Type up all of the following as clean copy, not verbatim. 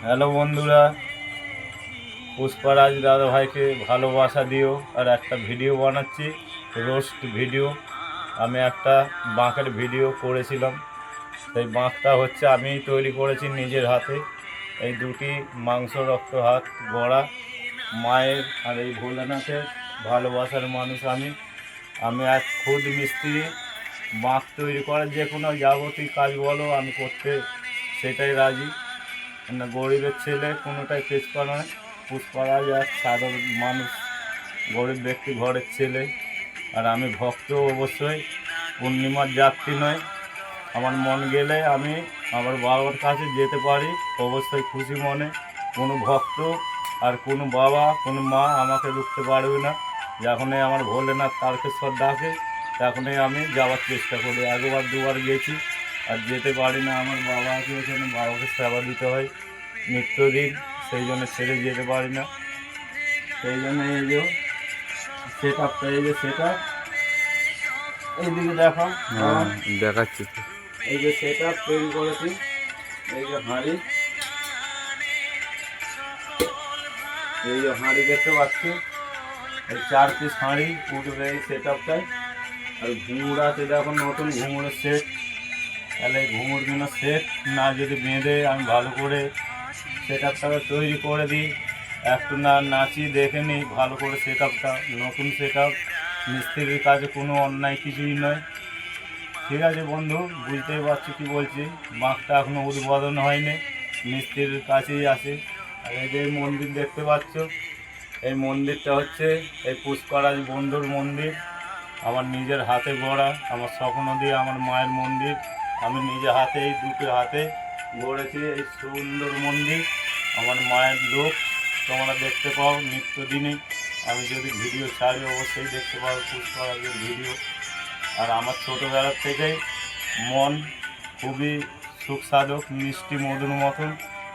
Hello বন্ধুরা, পুষ্পারাজ দাদা ভাইকে ভালোবাসা দিও। আর একটা ভিডিও বানাচ্ছি, রোস্ট ভিডিও। আমি একটা বাঁকের ভিডিও করেছিলাম। সেই বাঁকটা হচ্ছে আমি তৈরি করেছি নিজের হাতে। এই দুটি মাংস রক্ত হাত গড়া মায়ের আর এই ভোলানাথের ভালোবাসার মানুষ। আমি আমি এক খুদ মিস্ত্রি। বাঁক তৈরি করার যে কোনো যাবতীয় কাজ বলো আমি করতে সেটাই রাজি। না গরিবের ছেলে কোনোটাই পেছপা নয়। পুষ্পারাজ এক সাধারণ মানুষ, গরিব ব্যক্তি ঘরের ছেলে। আর আমি ভক্ত অবশ্যই, পূর্ণিমার যাত্রী নয়। আমার মন গেলে আমি আমার বাবার কাছে যেতে পারি অবশ্যই খুশি মনে। কোনো ভক্ত আর কোনো বাবা কোনো মা আমাকে রুখতে পারবে না। যখনই আমার ভোলেনাথ তারকেশ্বর ডাকে তখনই আমি যাওয়ার চেষ্টা করি। একবার দুবার গেছি আর যেতে পারি না। আমার বাবা আছে ওখানে, বাবাকে সেবা দিতে হয় নিত্যদিন, সেই জন্য ছেড়ে যেতে পারি না। সেই জন্য এই যে সেট আপটা, এই যে সেট আপ, এইদিকে দেখো আমার দেখাচ্ছি তো। এই যে সেট আপ তৈরি করেছি। এই যে হাঁড়ি, এই যে হাঁড়ি দেখতে পাচ্ছি, এই 4 পিস হাঁড়ি উঠবে এই সেট আপটায়। আর ঘুঙুর আছে দেখো, নতুন ঘুঙুরের সেট। তাহলে এই ঘুঙুরগুলো সেট না যদি বেঁধে আমি ভালো করে সেট আপটাকে তৈরি করে দিই, একটু না নাচি দেখে নিই ভালো করে সেট আপটা। নতুন সেট আপ, মিস্ত্রির কাজে কোনো অন্যায় কিছুই নয়। ঠিক আছে বন্ধু, বুঝতেই পারছি কী বলছি। বাঁকটা এখনও উদ্বোধন হয়নি, মিস্ত্রির কাছেই আছে। আর এই যে মন্দির দেখতে পাচ্ছ, এই মন্দিরটা হচ্ছে এই পুষ্পারাজ বন্ধুর মন্দির। আমার নিজের হাতে গড়া, আমার স্বপ্ন দিয়ে আমার মায়ের মন্দির। আমি নিজে হাতে, এই দুটো হাতে গড়েছি এই সুন্দর মন্দির। আমার মায়ের লোক তোমরা দেখতে পাও নিত্যদিনই। আমি যদি ভিডিও ছাড়ি অবশ্যই দেখতে পাও পুষ্পারাজের ভিডিও। আর আমার ছোটোবেলার থেকেই মন খুবই সুস্বাদু, মিষ্টি মধুর মতন।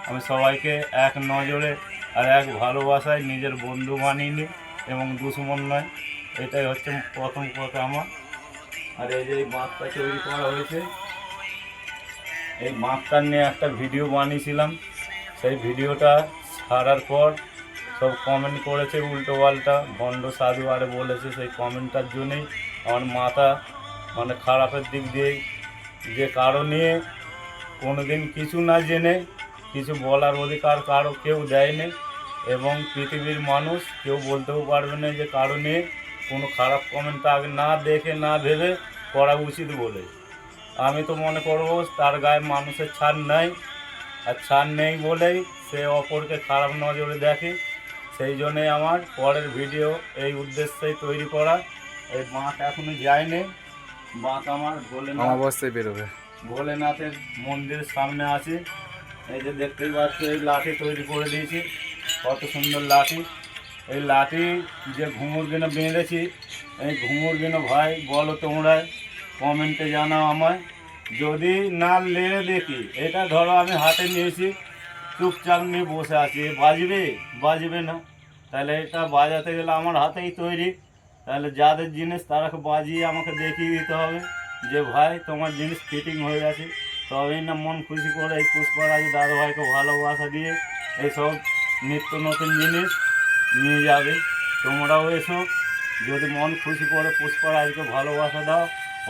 আমি সবাইকে এক নজরে আর এক ভালোবাসায় নিজের বন্ধু বানিয়ে নিই এবং দুশ্মন নয়। এটাই হচ্ছে প্রথম কথা আমার। আর এই যে এই বাঁকটা তৈরি করা হয়েছে, এই বাঁকটা নিয়ে একটা ভিডিও বানিয়েছিলাম। সেই ভিডিওটা ছাড়ার পর সব কমেন্ট করেছে উল্টো পাল্টা, ভণ্ড সাধু আরে বলেছে। সেই কমেন্টটার জন্যেই আমার মাথা মানে খারাপের দিক দিয়ে, যে কারো নিয়ে কোনো দিন কিছু না জেনে কিছু বলার অধিকার কারো কেউ দেয়নি। এবং পৃথিবীর মানুষ কেউ বলতেও পারবে না যে কারো নিয়ে কোনো খারাপ কমেন্ট আগে না দেখে না ভেবে করা উচিত বলে। আমি তো মনে করবো তার গায়ে মানুষের ছাড় নাই, আর ছাড় নেই বলেই সে অপরকে খারাপ নজরে দেখে। সেই জন্যে আমার পরের ভিডিও এই উদ্দেশ্যেই তৈরি করা। এই বাঁক এখনো যায়নি। বাঁক আমার অমাবস্যায় বেরোবে। ভোলেনাথের মন্দিরের সামনে আছে। এই যে দেখতেই পাচ্ছ, এই লাঠি তৈরি করে দিয়েছি, কত সুন্দর লাঠি। এই লাঠি যে ঘুঙুরগুলো বেঁধেছি, এই ঘুঙুরগুলো ভাই বলো তোমরা, কমেন্টে জানাও আমায়। যদি না লেড়ে দেখি, এটা ধরো আমি হাতে নিয়েছি, চুপচাপ নিয়ে বসে আছি, বাজবে বাজবে না। তাহলে এটা বাজাতে গেলে আমার হাতেই তৈরি, তাহলে যাদের জিনিস তারাকে বাজিয়ে আমাকে দেখিয়ে দিতে হবে যে ভাই তোমার জিনিস ফিটিং হয়ে গেছে। তবেই না মন খুশি করে এই পুষ্পারাজ দাদাভাইকে ভালোবাসা দিয়ে এইসব নিত্য নতুন জিনিস নিয়ে যাবে। তোমরাও এসো, যদি মন খুশি করে পুষ্পারাজকে ভালোবাসা দাও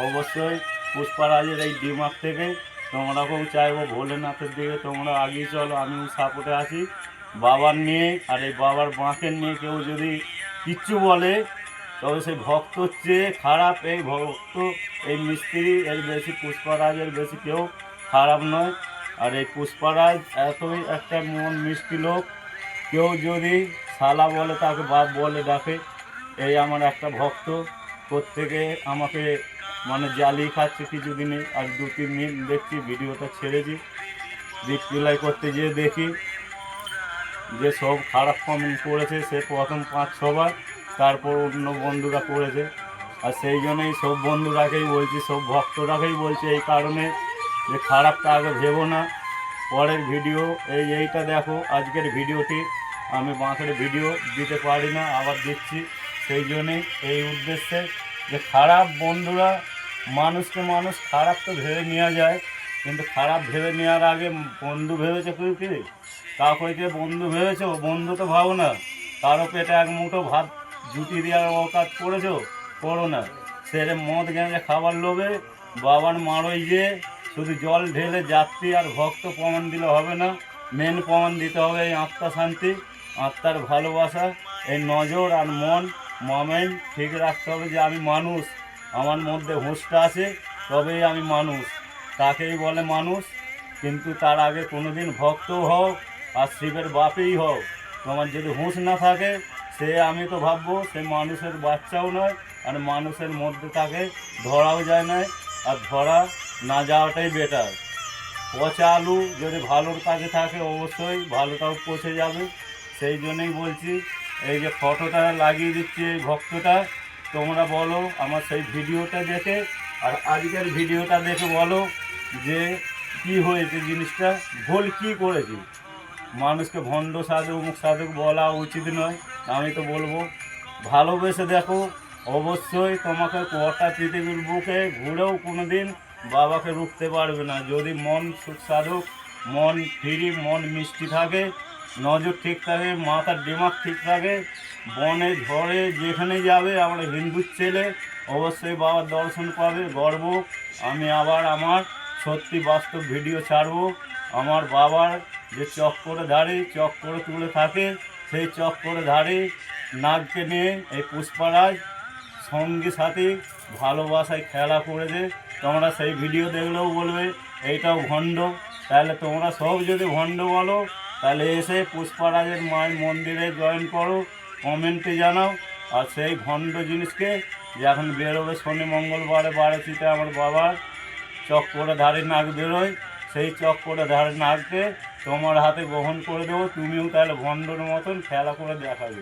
অবশ্যই পুষ্পারাজের এই ডিমাগ থেকে তোমরাকেও চাইবো ভোলেনাথের দিকে তোমরা আগিয়ে চলো। আমিও সাপোর্টে আছি বাবার নিয়ে। আর এই বাবার বাঁকের নিয়ে কেউ যদি কিচ্ছু বলে তবে সেই ভক্তর চেয়ে খারাপ এই ভক্ত, এই মিস্ত্রি এর বেশি পুষ্পারাজের বেশি কেউ খারাপ নয়। আর এই পুষ্পারাজ এতই একটা মন মিষ্টি লোক, কেউ যদি শালা বলে তাকে বাপ বলে ডাকে। এই আমার একটা ভক্ত, প্রত্যেকে আমাকে মানে জ্বালিয়ে খাচ্ছে কিছুদিনে। আর 2-3 দিন দেখছি ভিডিওটা ছেড়েছি, রিপ্লাই করতে যেয়ে দেখি যে সব খারাপ কমেন্ট করেছে সে প্রথম 5-6 বার, তারপর অন্য বন্ধুরা করেছে। আর সেই জন্যই সব বন্ধুরাকেই বলছি, সব ভক্তরাকেই বলছি এই কারণে যে খারাপটা আগে ভেবো না। পরের ভিডিও এইটা দেখো, আজকের ভিডিওটি আমি বাঁকের ভিডিও দিতে পারি না, আবার দিচ্ছি। সেই জন্যেই এই উদ্দেশ্যে যে খারাপ বন্ধুরা, মানুষকে মানুষ খারাপ তো ভেবে নেওয়া যায়, কিন্তু খারাপ ভেবে নেওয়ার আগে বন্ধু ভেবেছে কেউ কি? কাউকে বন্ধু ভেবেছো? বন্ধু তো ভাবো না। কারো পেটে এক মুঠো ভাত জুটি দেওয়ার অকাত করেছো? করো না। সেরে মদ গেঁজে খাবার লোভে বাবার মারোই যে শুধু জল ঢেলে যাত্রী আর ভক্ত প্রমাণ দিলে হবে না। মেন প্রমাণ দিতে হবে এই আত্মা শান্তি, আত্মার ভালোবাসা, এই নজর আর মন মাইন্ড ঠিক রাখতে হবে যে আমি মানুষ, আমার মধ্যে হুঁশটা আছে, তবেই আমি মানুষ। তাকেই বলে মানুষ। কিন্তু তার আগে কোনোদিন ভক্তও হও আর শিবের বাপেই হও, তোমার যদি হুঁশ না থাকে, সে আমি তো ভাববো সে মানুষের বাচ্চাও নয়, আর মানুষের মধ্যে তাকে ধরাও যায় না, আর ধরা না যাওয়াটাই বেটার। পচা আলু যদি ভালোর কাছে থাকে অবশ্যই ভালোটাও পচে যাবে। সেই জন্যই বলছি, এই যে ফটোটা লাগিয়ে দিচ্ছি এই ভক্তটা, তোমরা বলো আমার সেই ভিডিওটা দেখে আর আজকের ভিডিওটা দেখে বলো যে কি হয়েছে, জিনিসটা ভুল কি করেছি। মানুষকে ভণ্ড সাধক মুখ সাধক বলা উচিত নয়। আমি তো বলবো ভালোবেসে দেখো, অবশ্যই তোমাকে কটা পৃথিবীর বুকে ঘুরেও কোনো দিন বাবাকে রুখতে পারবে না। যদি মন সুখ সাধক, মন ফ্রি, মন মিষ্টি থাকে, নজর ঠিক থাকে, মাথার দিমাগ ঠিক থাকে, বনে ঝড়ে যেখানে যাবে, আমরা হিন্দুর ছেলে, অবশ্যই বাবার দর্শন পাবে। গর্ব আমি আবার আমার সত্যি বাস্তব ভিডিও ছাড়বো। আমার বাবার যে চক্করে ধারে চক্করে তুলে থাকে, সেই চক্করে ধারে নাগকে নিয়ে এই পুষ্পারাজ সঙ্গী সাথী ভালোবাসায় খেলা করেছে। তোমরা সেই ভিডিও দেখলেও বলবে এইটাও ভণ্ড। তাহলে তোমরা সব যদি ভণ্ড বলো, তাহলে এসে পুষ্পারাজের মায়ের মন্দিরে জয়েন করো, কমেন্টে জানাও। আর সেই ভণ্ড জিনিসকে যে এখন বেরোবে শনি মঙ্গলবারে বারেচিতে আমার বাবার চক্করে ধারে নাক বেরোয়, সেই চক্করে ধারে নাককে তোমার হাতে গ্রহণ করে দেবো। তুমিও তাহলে ভণ্ডর মতন খেলা করে দেখাবে।